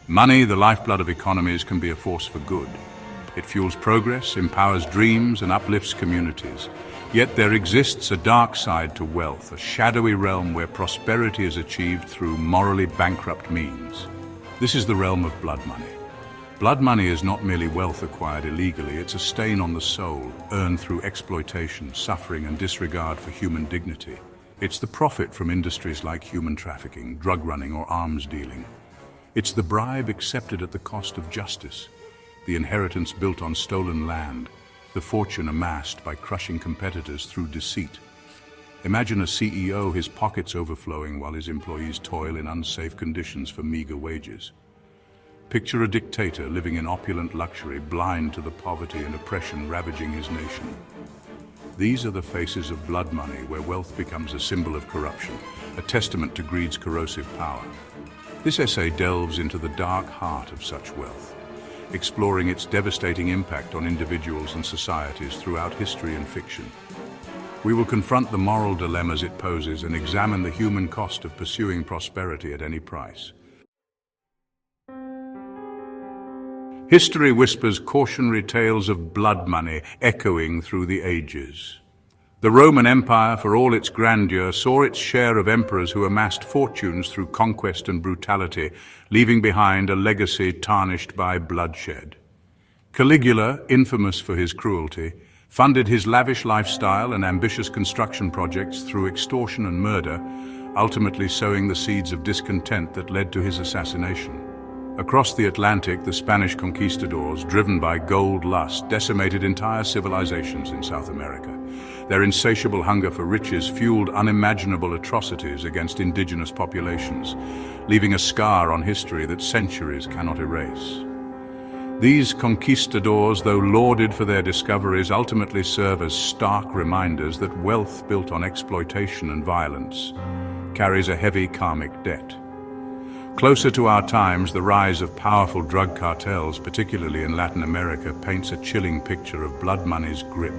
Money, the lifeblood of economies, can be a force for good. It fuels progress, empowers dreams, and uplifts communities. Yet there exists a dark side to wealth, a shadowy realm where prosperity is achieved through morally bankrupt means. This is the realm of blood money. Blood money is not merely wealth acquired illegally, it's a stain on the soul, earned through exploitation, suffering, and disregard for human dignity. It's the profit from industries like human trafficking, drug running, or arms dealing. It's the bribe accepted at the cost of justice, the inheritance built on stolen land, the fortune amassed by crushing competitors through deceit. Imagine a CEO, his pockets overflowing while his employees toil in unsafe conditions for meager wages. Picture a dictator living in opulent luxury, blind to the poverty and oppression ravaging his nation. These are the faces of blood money, where wealth becomes a symbol of corruption, a testament to greed's corrosive power. This essay delves into the dark heart of such wealth, exploring its devastating impact on individuals and societies throughout history and fiction. We will confront the moral dilemmas it poses and examine the human cost of pursuing prosperity at any price. History whispers cautionary tales of blood money echoing through the ages. The Roman Empire, for all its grandeur, saw its share of emperors who amassed fortunes through conquest and brutality, leaving behind a legacy tarnished by bloodshed. Caligula, infamous for his cruelty, funded his lavish lifestyle and ambitious construction projects through extortion and murder, ultimately sowing the seeds of discontent that led to his assassination. Across the Atlantic, the Spanish conquistadors, driven by gold lust, decimated entire civilizations in South America. Their insatiable hunger for riches fueled unimaginable atrocities against indigenous populations, leaving a scar on history that centuries cannot erase. These conquistadors, though lauded for their discoveries, ultimately serve as stark reminders that wealth built on exploitation and violence carries a heavy karmic debt. Closer to our times, the rise of powerful drug cartels, particularly in Latin America, paints a chilling picture of blood money's grip.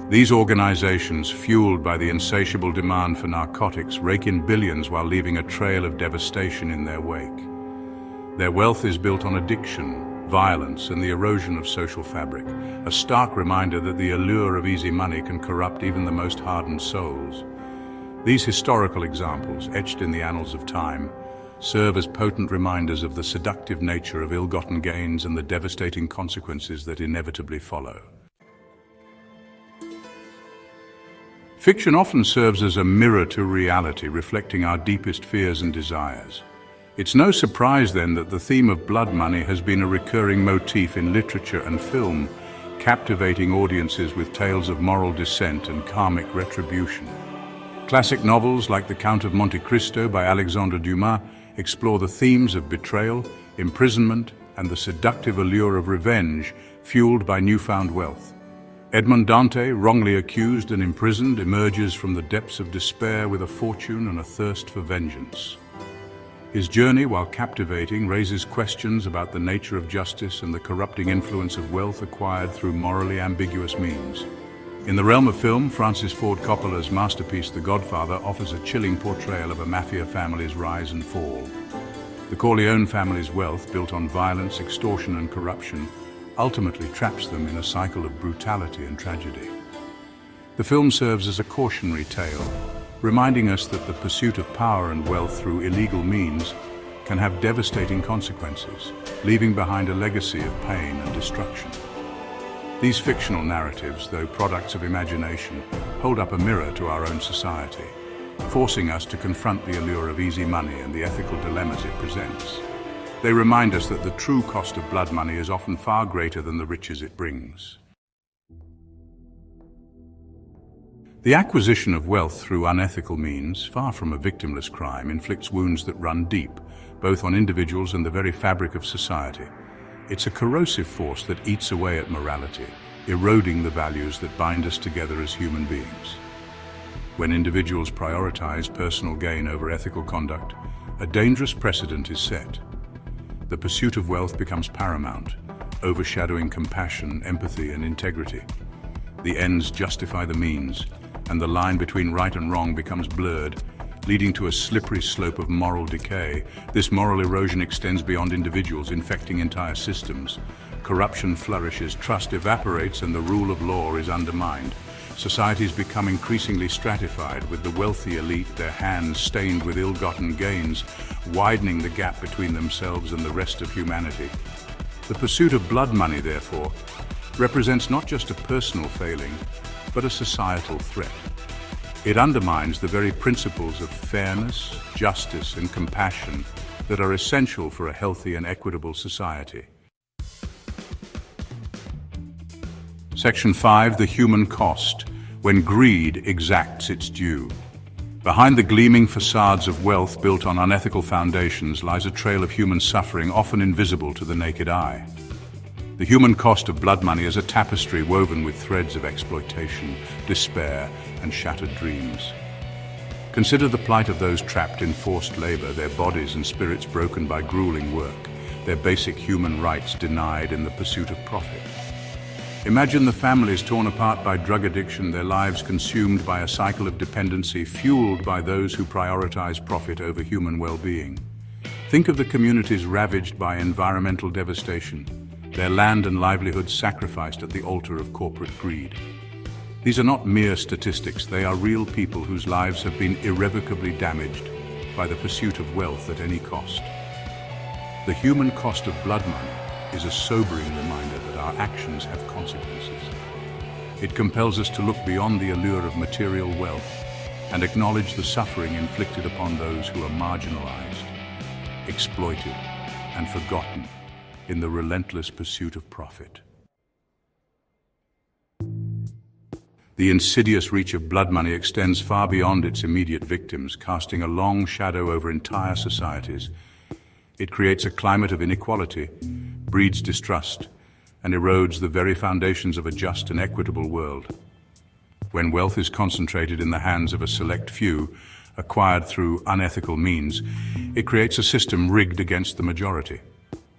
These organizations, fueled by the insatiable demand for narcotics, rake in billions while leaving a trail of devastation in their wake. Their wealth is built on addiction, violence, and the erosion of social fabric, a stark reminder that the allure of easy money can corrupt even the most hardened souls. These historical examples, etched in the annals of time, serve as potent reminders of the seductive nature of ill-gotten gains and the devastating consequences that inevitably follow. Fiction often serves as a mirror to reality, reflecting our deepest fears and desires. It's no surprise then that the theme of blood money has been a recurring motif in literature and film, captivating audiences with tales of moral descent and karmic retribution. Classic novels like The Count of Monte Cristo by Alexandre Dumas explore the themes of betrayal, imprisonment, and the seductive allure of revenge fueled by newfound wealth. Edmond Dante, wrongly accused and imprisoned, emerges from the depths of despair with a fortune and a thirst for vengeance. His journey, while captivating, raises questions about the nature of justice and the corrupting influence of wealth acquired through morally ambiguous means. In the realm of film, Francis Ford Coppola's masterpiece The Godfather offers a chilling portrayal of a mafia family's rise and fall. The Corleone family's wealth, built on violence, extortion, and corruption, ultimately traps them in a cycle of brutality and tragedy. The film serves as a cautionary tale, reminding us that the pursuit of power and wealth through illegal means can have devastating consequences, leaving behind a legacy of pain and destruction. These fictional narratives, though products of imagination, hold up a mirror to our own society, forcing us to confront the allure of easy money and the ethical dilemmas it presents. They remind us that the true cost of blood money is often far greater than the riches it brings. The acquisition of wealth through unethical means, far from a victimless crime, inflicts wounds that run deep, both on individuals and the very fabric of society. It's a corrosive force that eats away at morality, eroding the values that bind us together as human beings. When individuals prioritize personal gain over ethical conduct, a dangerous precedent is set. The pursuit of wealth becomes paramount, overshadowing compassion, empathy, and integrity. The ends justify the means, and the line between right and wrong becomes blurred, leading to a slippery slope of moral decay. This moral erosion extends beyond individuals, infecting entire systems. Corruption flourishes, trust evaporates, and the rule of law is undermined. Societies become increasingly stratified, with the wealthy elite, their hands stained with ill-gotten gains, widening the gap between themselves and the rest of humanity. The pursuit of blood money, therefore, represents not just a personal failing, but a societal threat. It undermines the very principles of fairness, justice, and compassion that are essential for a healthy and equitable society. Section 5. The human cost, when greed exacts its due. Behind the gleaming facades of wealth built on unethical foundations lies a trail of human suffering often invisible to the naked eye. The human cost of blood money is a tapestry woven with threads of exploitation, despair, and shattered dreams. Consider the plight of those trapped in forced labor, their bodies and spirits broken by grueling work, their basic human rights denied in the pursuit of profit. Imagine the families torn apart by drug addiction, their lives consumed by a cycle of dependency fueled by those who prioritize profit over human well-being. Think of the communities ravaged by environmental devastation, their land and livelihoods sacrificed at the altar of corporate greed. These are not mere statistics, they are real people whose lives have been irrevocably damaged by the pursuit of wealth at any cost. The human cost of blood money is a sobering reminder that our actions have consequences. It compels us to look beyond the allure of material wealth and acknowledge the suffering inflicted upon those who are marginalized, exploited, and forgotten in the relentless pursuit of profit. The insidious reach of blood money extends far beyond its immediate victims, casting a long shadow over entire societies. It creates a climate of inequality, breeds distrust, and erodes the very foundations of a just and equitable world. When wealth is concentrated in the hands of a select few, acquired through unethical means, it creates a system rigged against the majority.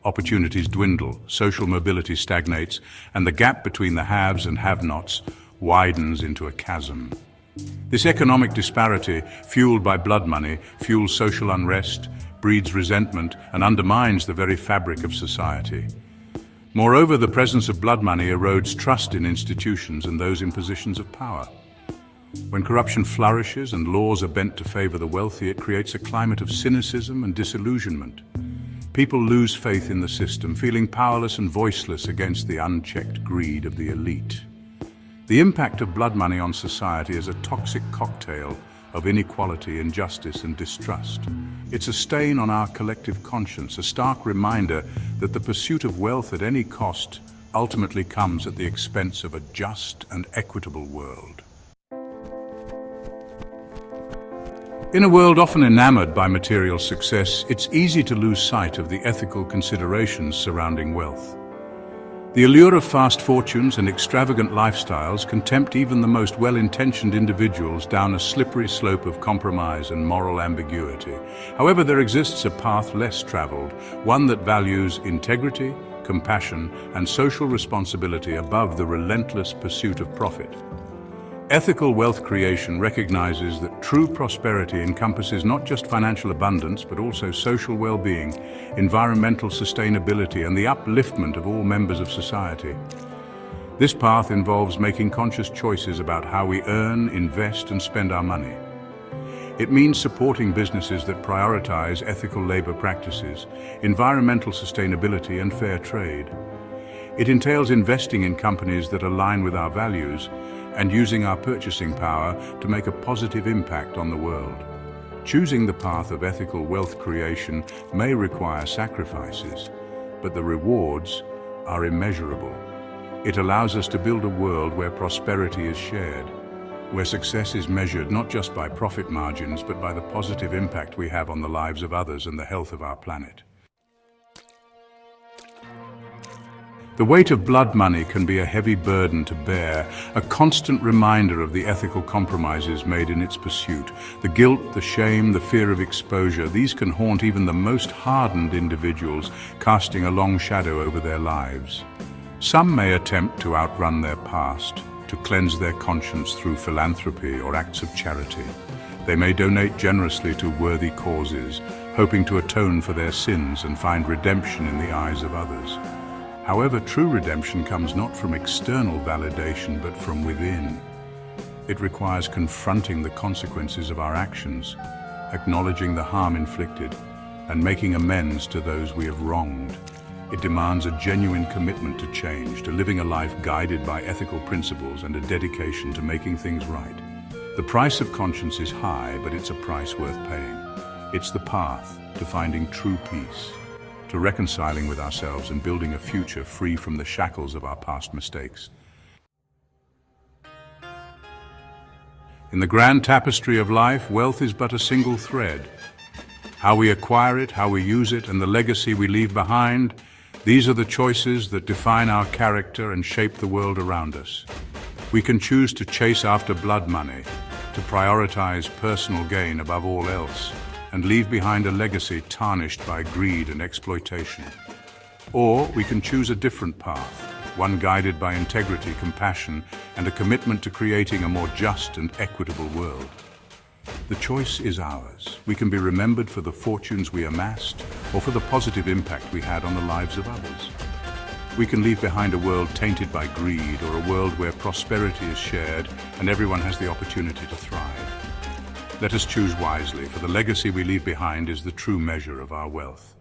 Opportunities dwindle, social mobility stagnates, and the gap between the haves and have-nots widens into a chasm. This economic disparity, fueled by blood money, fuels social unrest, breeds resentment, and undermines the very fabric of society. Moreover, the presence of blood money erodes trust in institutions and those in positions of power. When corruption flourishes and laws are bent to favor the wealthy, it creates a climate of cynicism and disillusionment. People lose faith in the system, feeling powerless and voiceless against the unchecked greed of the elite. The impact of blood money on society is a toxic cocktail of inequality, injustice, and distrust. It's a stain on our collective conscience, a stark reminder that the pursuit of wealth at any cost ultimately comes at the expense of a just and equitable world. In a world often enamored by material success, it's easy to lose sight of the ethical considerations surrounding wealth. The allure of fast fortunes and extravagant lifestyles can tempt even the most well-intentioned individuals down a slippery slope of compromise and moral ambiguity. However, there exists a path less traveled, one that values integrity, compassion, and social responsibility above the relentless pursuit of profit. Ethical wealth creation recognizes that true prosperity encompasses not just financial abundance, but also social well-being, environmental sustainability, and the upliftment of all members of society. This path involves making conscious choices about how we earn, invest, and spend our money. It means supporting businesses that prioritize ethical labor practices, environmental sustainability, and fair trade. It entails investing in companies that align with our values and using our purchasing power to make a positive impact on the world. Choosing the path of ethical wealth creation may require sacrifices, but the rewards are immeasurable. It allows us to build a world where prosperity is shared, where success is measured not just by profit margins, but by the positive impact we have on the lives of others and the health of our planet. The weight of blood money can be a heavy burden to bear, a constant reminder of the ethical compromises made in its pursuit. The guilt, the shame, the fear of exposure, these can haunt even the most hardened individuals, casting a long shadow over their lives. Some may attempt to outrun their past, to cleanse their conscience through philanthropy or acts of charity. They may donate generously to worthy causes, hoping to atone for their sins and find redemption in the eyes of others. However, true redemption comes not from external validation, but from within. It requires confronting the consequences of our actions, acknowledging the harm inflicted, and making amends to those we have wronged. It demands a genuine commitment to change, to living a life guided by ethical principles and a dedication to making things right. The price of conscience is high, but it's a price worth paying. It's the path to finding true peace, to reconciling with ourselves and building a future free from the shackles of our past mistakes. In the grand tapestry of life, wealth is but a single thread. How we acquire it, how we use it, and the legacy we leave behind, these are the choices that define our character and shape the world around us. We can choose to chase after blood money, to prioritize personal gain above all else, and leave behind a legacy tarnished by greed and exploitation. Or we can choose a different path, one guided by integrity, compassion, and a commitment to creating a more just and equitable world. The choice is ours. We can be remembered for the fortunes we amassed, or for the positive impact we had on the lives of others. We can leave behind a world tainted by greed, or a world where prosperity is shared and everyone has the opportunity to thrive. Let us choose wisely, for the legacy we leave behind is the true measure of our wealth.